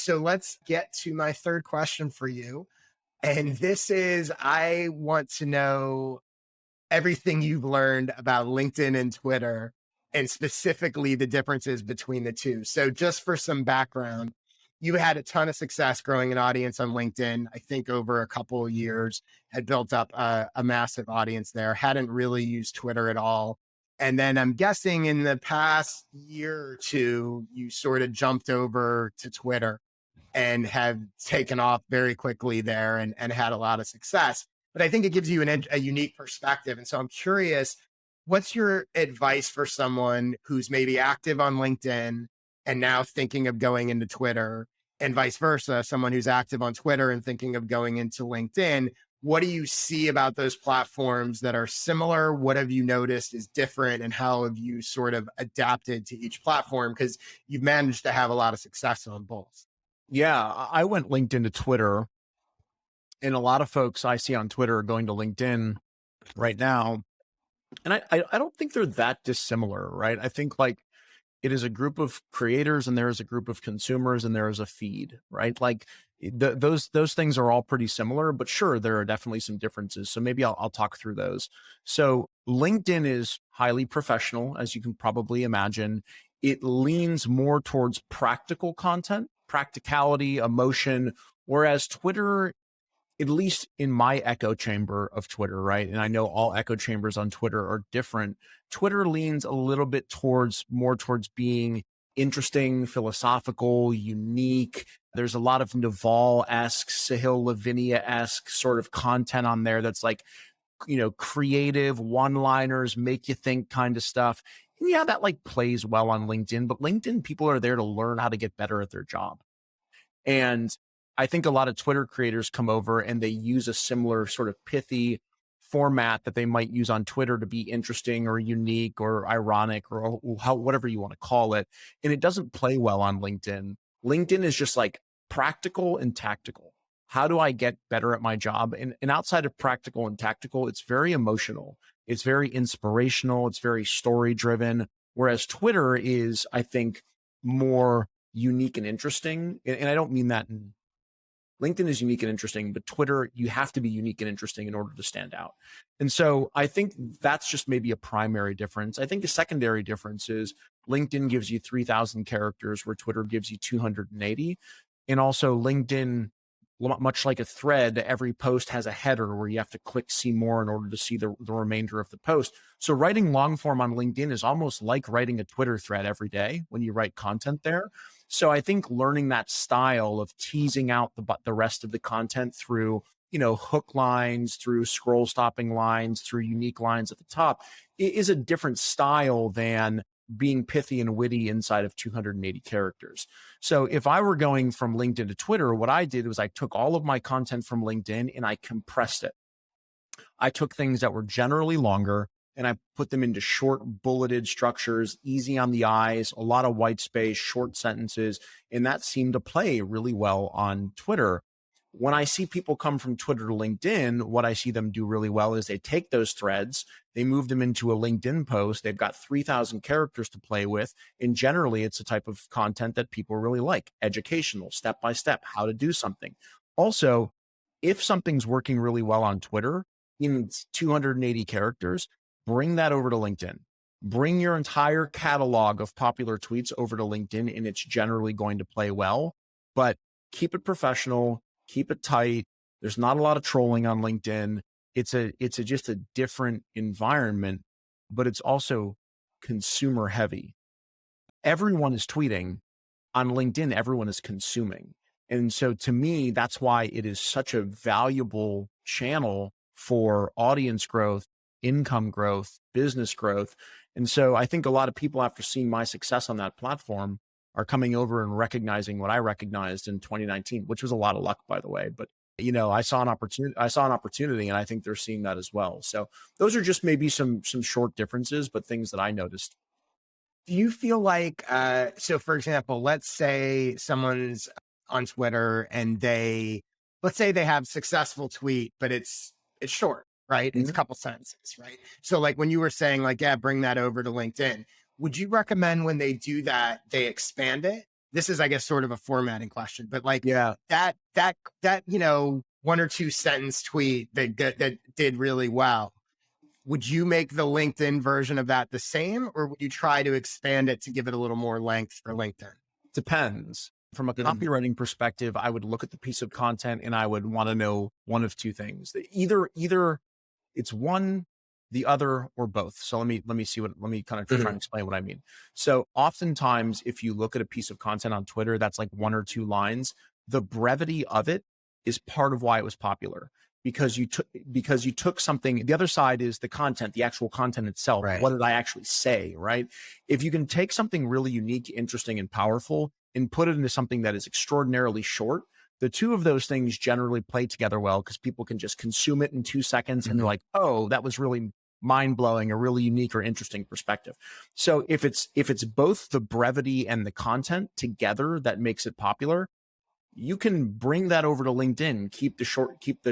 So let's get to my third question for you. And this is, I want to know everything you've learned about LinkedIn and Twitter, and specifically the differences between the two. So, just for some background, you had a ton of success growing an audience on LinkedIn. I think over a couple of years, had built up a massive audience there, hadn't really used Twitter at all. And then I'm guessing in the past year or two, you sort of jumped over to Twitter and have taken off very quickly there and had a lot of success. But I think it gives you a unique perspective. And so I'm curious, what's your advice for someone who's maybe active on LinkedIn and now thinking of going into Twitter, and vice versa, someone who's active on Twitter and thinking of going into LinkedIn? What do you see about those platforms that are similar? What have you noticed is different? And how have you sort of adapted to each platform? Because you've managed to have a lot of success on both. Yeah, I went LinkedIn to Twitter, and a lot of folks I see on Twitter are going to LinkedIn right now. And I don't think they're that dissimilar, right? I think like it is a group of creators and there is a group of consumers and there is a feed, right? Like those things are all pretty similar, but sure, there are definitely some differences. So maybe I'll talk through those. So LinkedIn is highly professional, as you can probably imagine. It leans more towards practical content, practicality, emotion, whereas Twitter, at least in my echo chamber of Twitter, right? And I know all echo chambers on Twitter are different. Twitter leans a little bit towards more towards being interesting, philosophical, unique. There's a lot of Naval-esque, Sahil Lavinia-esque sort of content on there that's like, creative one-liners, make you think kind of stuff. And yeah, that like plays well on LinkedIn, but LinkedIn people are there to learn how to get better at their job. And I think a lot of Twitter creators come over and they use a similar sort of pithy format that they might use on Twitter to be interesting or unique or ironic or whatever you want to call it. And it doesn't play well on LinkedIn. LinkedIn is just like practical and tactical. How do I get better at my job? And outside of practical and tactical, it's very emotional. It's very inspirational. It's very story driven. Whereas Twitter is, I think, more unique and interesting. And I don't mean that in LinkedIn is unique and interesting, but Twitter, you have to be unique and interesting in order to stand out. And so I think that's just maybe a primary difference. I think a secondary difference is LinkedIn gives you 3,000 characters where Twitter gives you 280. And also LinkedIn, much like a thread, every post has a header where you have to click see more in order to see the remainder of the post. So writing long form on LinkedIn is almost like writing a Twitter thread every day when you write content there. So I think learning that style of teasing out the rest of the content through, hook lines, through scroll stopping lines, through unique lines at the top is a different style than being pithy and witty inside of 280 characters. So if I were going from LinkedIn to Twitter, what I did was I took all of my content from LinkedIn and I compressed it. I took things that were generally longer and I put them into short bulleted structures, easy on the eyes, a lot of white space, short sentences. And that seemed to play really well on Twitter. When I see people come from Twitter to LinkedIn, what I see them do really well is they take those threads, they move them into a LinkedIn post. They've got 3,000 characters to play with. And generally, it's a type of content that people really like, educational, step by step, how to do something. Also, if something's working really well on Twitter in 280 characters, bring that over to LinkedIn. Bring your entire catalog of popular tweets over to LinkedIn, and it's generally going to play well. But keep it professional, keep it tight. There's not a lot of trolling on LinkedIn. It's just a different environment, but it's also consumer heavy. Everyone is tweeting on LinkedIn. Everyone is consuming. And so to me, that's why it is such a valuable channel for audience growth, income growth, business growth. And so I think a lot of people, after seeing my success on that platform, are coming over and recognizing what I recognized in 2019, which was a lot of luck, by the way. But I saw an opportunity, and I think they're seeing that as well. So those are just maybe some short differences, but things that I noticed. Do you feel like, so for example, let's say someone's on Twitter and let's say they have successful tweet, but it's short, right? It's a couple sentences, right? So like when you were saying like, yeah, bring that over to LinkedIn, would you recommend when they do that, they expand it? this is, I guess, sort of a formatting question, but like Yeah. that, you know, 1 or 2 sentence tweet that did really well. Would you make the LinkedIn version of that the same, or would you try to expand it to give it a little more length for LinkedIn? Depends. From a Mhm. copywriting perspective, I would look at the piece of content and I would want to know one of two things. Either it's one, the other, or both. So let me kind of try Mhm. and explain what I mean. So oftentimes, if you look at a piece of content on Twitter that's like 1 or 2 lines, the brevity of it is part of why it was popular. Because you took something. The other side is the content, the actual content itself. Right. What did I actually say? Right. If you can take something really unique, interesting, and powerful and put it into something that is extraordinarily short, the two of those things generally play together well because people can just consume it in 2 seconds and they're Mhm. like, oh, that was really mind blowing, a really unique or interesting perspective. So if it's both the brevity and the content together that makes it popular, you can bring that over to LinkedIn, keep the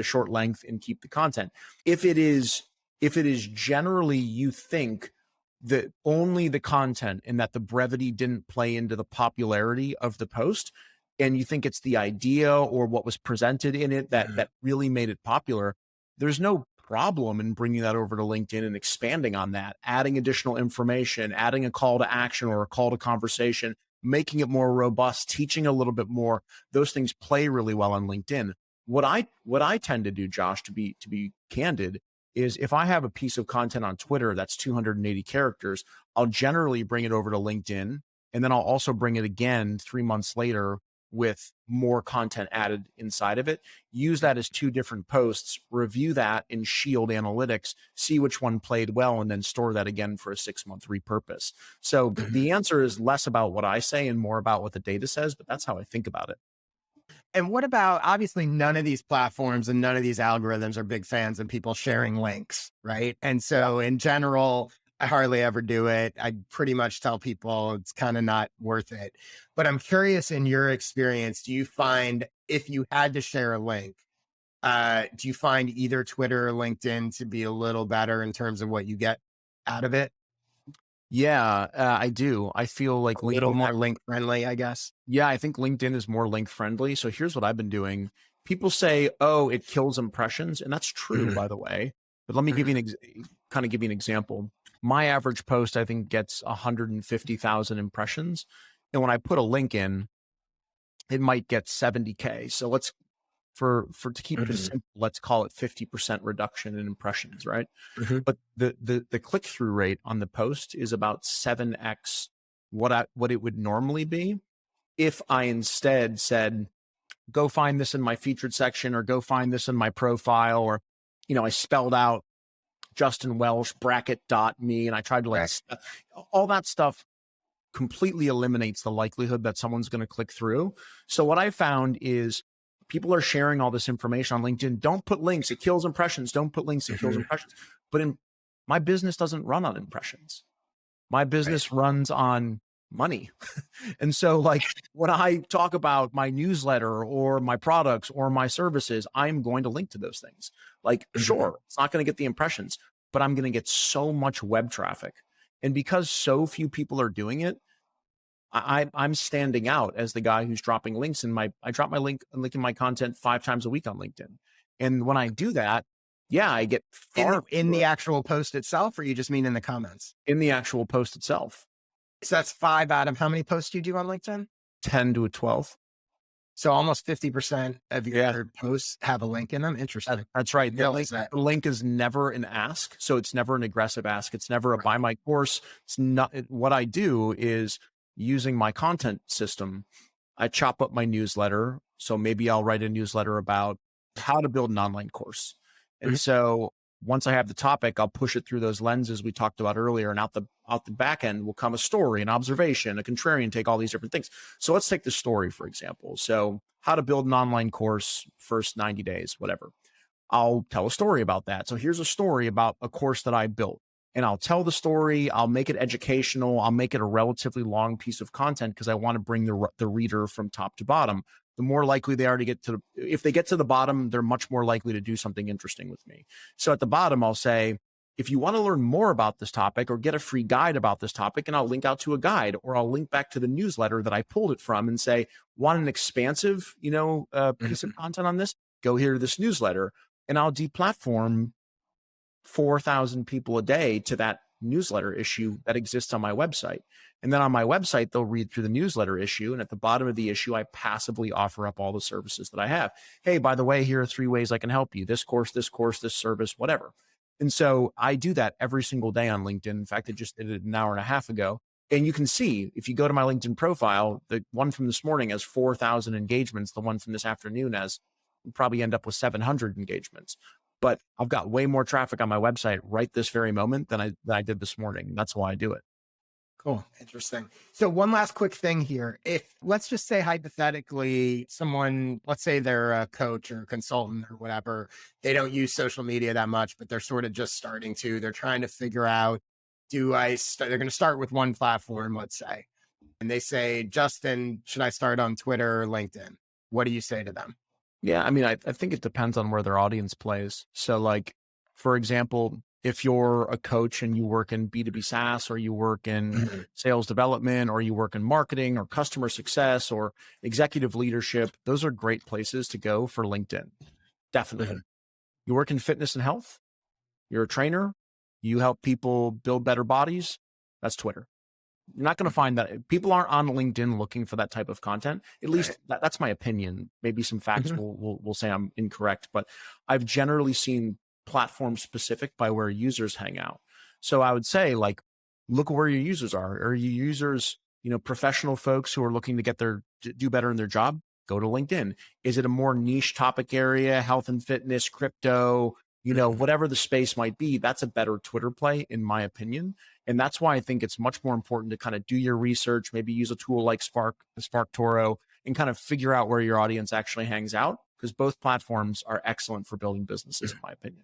short length and keep the content. If it is generally you think that only the content and that the brevity didn't play into the popularity of the post, and you think it's the idea or what was presented in it Mhm. that really made it popular, there's no problem in bringing that over to LinkedIn and expanding on that, adding additional information, adding a call to action or a call to conversation, making it more robust, teaching a little bit more. Those things play really well on LinkedIn. What I tend to do, Josh, to be candid, is if I have a piece of content on Twitter that's 280 characters, I'll generally bring it over to LinkedIn, and then I'll also bring it again 3 months later with more content added inside of it. Use that as two different posts, review that in Shield Analytics, see which one played well, and then store that again for a 6 month repurpose. So Mhm. the answer is less about what I say and more about what the data says, but that's how I think about it. And what about, obviously none of these platforms and none of these algorithms are big fans of people sharing links, right? And Yeah. so in general, I hardly ever do it. I pretty much tell people it's kind of not worth it. But I'm curious, in your experience, do you find if you had to share a link, do you find either Twitter or LinkedIn to be a little better in terms of what you get out of it? Yeah, I do. I feel like A little LinkedIn. more link friendly, I guess. Yeah, I think LinkedIn is more link friendly. So here's what I've been doing. People say, "Oh, it kills impressions," and that's true, Mhm. by the way. But let me give Mhm. you kind of give you an example. My average post, I think, gets 150,000 impressions, and when I put a link in, it might get 70K. So let's for to keep this Mhm. simple, let's call it 50% reduction in impressions, right? Mhm. But the click through rate on the post is about 7x what it would normally be if I instead said, go find this in my featured section or go find this in my profile, or I spelled out Justin Welsh bracket dot me and I tried to Right. all that stuff completely eliminates the likelihood that someone's going to click through. So what I found is people are sharing all this information on LinkedIn. Don't put links, it kills impressions. Don't put links, it kills Mhm. impressions. But in my business doesn't run on impressions. My Right. business runs on money. And so, like, when I talk about my newsletter or my products or my services, I'm going to link to those things. Like, Mhm. sure, it's not going to get the impressions, but I'm going to get so much web traffic. And because so few people are doing it, I'm standing out as the guy who's dropping links in my. I drop my link in my content 5 times a week on LinkedIn, and when I do that, yeah, I get far In the fewer actual post itself, or you just mean in the comments? in the actual post itself. So that's 5 out of how many posts you do on LinkedIn? 10 to 12. So almost 50% of Yeah. your posts have a link in them? Interesting. That's right. Didn't realize that. The link is never an ask, so it's never an aggressive ask. It's never a Right. buy my course. It's not. What I do is using my content system. I chop up my newsletter. So maybe I'll write a newsletter about how to build an online course. And Mhm. so once I have the topic, I'll push it through those lenses we talked about earlier, and out the back end will come a story, an observation, a contrarian take, all these different things. So let's take the story, for example. So how to build an online course, first 90 days, whatever. I'll tell a story about that. So here's a story about a course that I built. And I'll tell the story. I'll make it educational. I'll make it a relatively long piece of content because I want to bring the reader from top to bottom. The more likely they are to get to, if they get to the bottom, they're much more likely to do something interesting with me. So at the bottom, I'll say, if you want to learn more about this topic or get a free guide about this topic, and I'll link out to a guide, or I'll link back to the newsletter that I pulled it from and say, want an expansive, piece of content on this? Go here to this newsletter, and I'll deplatform 4,000 people a day to that newsletter issue that exists on my website. And then on my website, they'll read through the newsletter issue. And at the bottom of the issue, I passively offer up all the services that I have. Hey, by the way, here are 3 ways I can help you. This course, this service, whatever. And so I do that every single day on LinkedIn. In fact, I just did it an hour and a half ago. And you can see, if you go to my LinkedIn profile, the one from this morning has 4,000 engagements. The one from this afternoon has probably end up with 700 engagements. But I've got way more traffic on my website right this very moment than I did this morning. That's why I do it. Cool. Interesting. So one last quick thing here. If let's just say hypothetically someone, let's say they're a coach or a consultant or whatever, they don't use social media that much, but they're sort of just starting to, they're trying to figure out, they're going to start with one platform, let's say, and they say, Justin, should I start on Twitter or LinkedIn? What do you say to them? Yeah, I mean, I think it depends on where their audience plays. So like, for example, if you're a coach and you work in B2B SaaS, or you work in sales development, or you work in marketing or customer success or executive leadership, those are great places to go for LinkedIn. Definitely. You work in fitness and health, you're a trainer, you help people build better bodies, that's Twitter. You're not going to find that people aren't on LinkedIn looking for that type of content. At least that's my opinion. Maybe some facts will say I'm incorrect, but I've generally seen platform specific by where users hang out. So I would say, like, look where your users are. Are your users, professional folks who are looking to do better in their job? Go to LinkedIn. Is it a more niche topic area, health and fitness, crypto, whatever the space might be? That's a better Twitter play, in my opinion. And that's why I think it's much more important to kind of do your research, maybe use a tool like SparkToro, and kind of figure out where your audience actually hangs out, because both platforms are excellent for building businesses, in my opinion.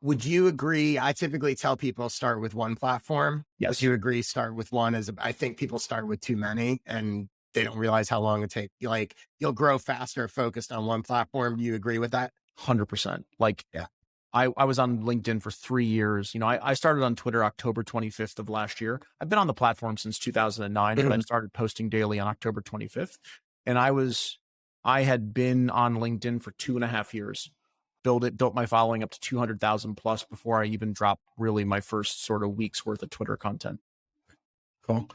Would you agree? I typically tell people start with one platform. Yes. Would you agree start with one? I think people start with too many and they don't realize how long it takes. Like, you'll grow faster focused on one platform. Do you agree with that? 100%. Like, yeah. I was on LinkedIn for 3 years. I started on Twitter October 25th of last year. I've been on the platform since 2009, but I started posting daily on October 25th. And I had been on LinkedIn for 2.5 years, built my following up to 200,000 plus before I even dropped really my first sort of week's worth of Twitter content. Cool.